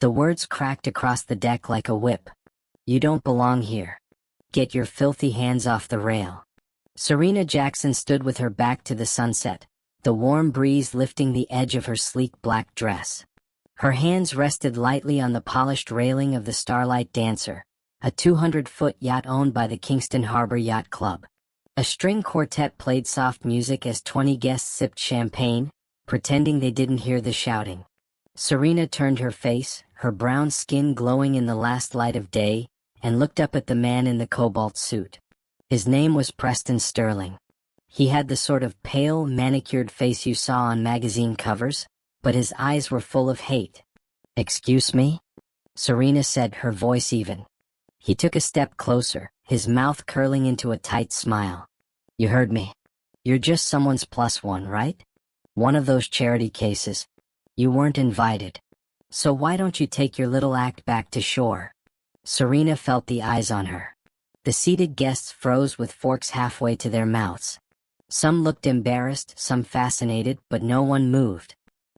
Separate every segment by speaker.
Speaker 1: The words cracked across the deck like a whip. "You don't belong here. Get your filthy hands off the rail." Serena Jackson stood with her back to the sunset, the warm breeze lifting the edge of her sleek black dress. Her hands rested lightly on the polished railing of the Starlight Dancer, a 200-foot yacht owned by the Kingston Harbor Yacht Club. A string quartet played soft music as 20 guests sipped champagne, pretending they didn't hear the shouting. Serena turned her face, her brown skin glowing in the last light of day, and looked up at the man in the cobalt suit. His name was Preston Sterling. He had the sort of pale, manicured face you saw on magazine covers, but his eyes were full of hate. "Excuse me?" Serena said, her voice even. He took a step closer, his mouth curling into a tight smile. "You heard me. You're just someone's plus one, right? One of those charity cases. You weren't invited. So why don't you take your little act back to shore?" Serena felt the eyes on her. The seated guests froze with forks halfway to their mouths. Some looked embarrassed, some fascinated, but no one moved.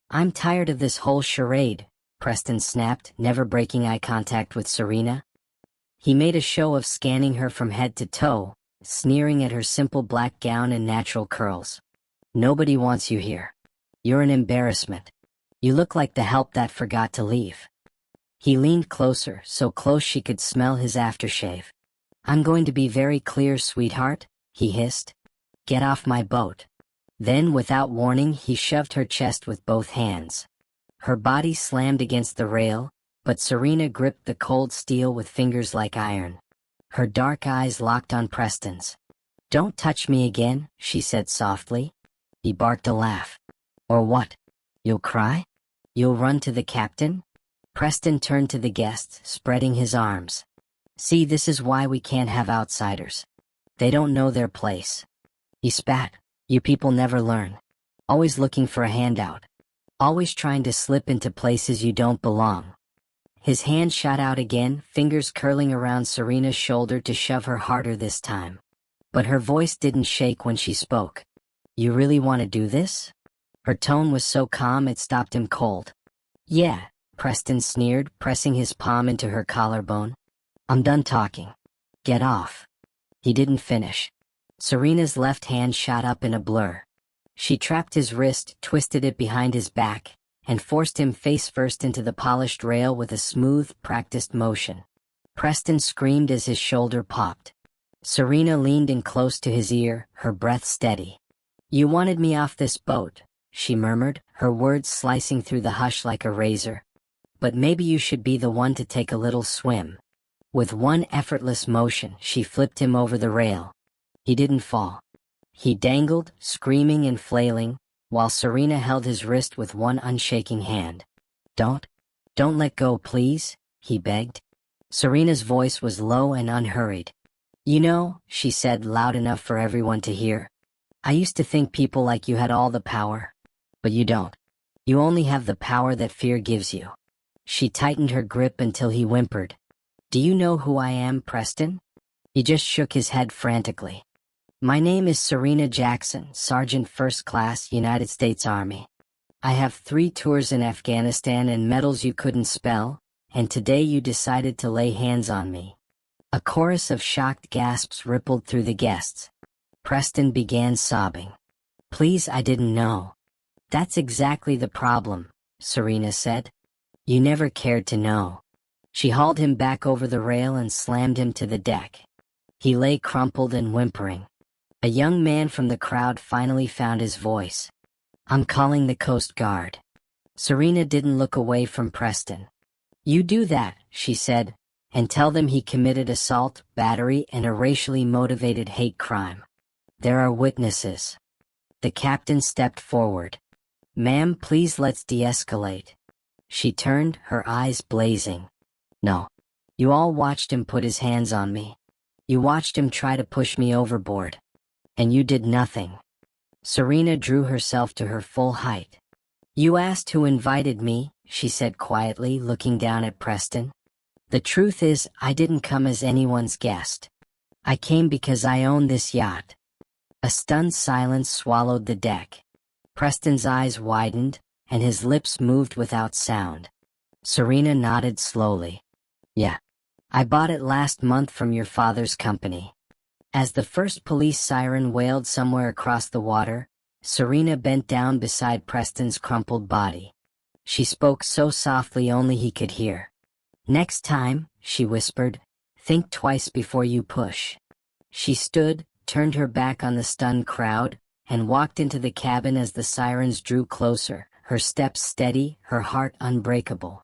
Speaker 1: "I'm tired of this whole charade," Preston snapped, never breaking eye contact with Serena. He made a show of scanning her from head to toe, sneering at her simple black gown and natural curls. "Nobody wants you here. You're an embarrassment. You look like the help that forgot to leave." He leaned closer, so close she could smell his aftershave. "I'm going to be very clear, sweetheart," he hissed. "Get off my boat." Then, without warning, he shoved her chest with both hands. Her body slammed against the rail, but Serena gripped the cold steel with fingers like iron. Her dark eyes locked on Preston's. "Don't touch me again," she said softly. He barked a laugh. "Or what? You'll cry? You'll run to the captain?" Preston turned to the guests, spreading his arms. "See, this is why we can't have outsiders. They don't know their place." He spat. "You people never learn. Always looking for a handout. Always trying to slip into places you don't belong." His hand shot out again, fingers curling around Serena's shoulder to shove her harder this time. But her voice didn't shake when she spoke. "You really want to do this?" Her tone was so calm it stopped him cold. "Yeah," Preston sneered, pressing his palm into her collarbone. "I'm done talking. Get off." He didn't finish. Serena's left hand shot up in a blur. She trapped his wrist, twisted it behind his back, and forced him face first into the polished rail with a smooth, practiced motion. Preston screamed as his shoulder popped. Serena leaned in close to his ear, her breath steady. "You wanted me off this boat," she murmured, her words slicing through the hush like a razor. "But maybe you should be the one to take a little swim." With one effortless motion, she flipped him over the rail. He didn't fall. He dangled, screaming and flailing, while Serena held his wrist with one unshaking hand. Don't let go, please," he begged. Serena's voice was low and unhurried. "You know," she said loud enough for everyone to hear, "I used to think people like you had all the power. But you don't. You only have the power that fear gives you." She tightened her grip until he whimpered. "Do you know who I am, Preston?" He just shook his head frantically. "My name is Serena Jackson, Sergeant First Class, United States Army. I have 3 tours in Afghanistan and medals you couldn't spell, and today you decided to lay hands on me." A chorus of shocked gasps rippled through the guests. Preston began sobbing. "Please, I didn't know." "That's exactly the problem," Serena said. "You never cared to know." She hauled him back over the rail and slammed him to the deck. He lay crumpled and whimpering. A young man from the crowd finally found his voice. "I'm calling the Coast Guard." Serena didn't look away from Preston. "You do that," she said, "and tell them he committed assault, battery, and a racially motivated hate crime. There are witnesses." The captain stepped forward. "Ma'am, please let's de-escalate." She turned, her eyes blazing. "No. You all watched him put his hands on me. You watched him try to push me overboard. And you did nothing." Serena drew herself to her full height. "You asked who invited me," she said quietly, looking down at Preston. "The truth is, I didn't come as anyone's guest. I came because I own this yacht." A stunned silence swallowed the deck. Preston's eyes widened, and his lips moved without sound. Serena nodded slowly. Yeah. I bought it last month from your father's company. As the first police siren wailed somewhere across the water, Serena bent down beside Preston's crumpled body. She spoke so softly only he could hear. Next time, she whispered, think twice before you push. She stood, turned her back on the stunned crowd, and walked into the cabin as the sirens drew closer, her steps steady, her heart unbreakable.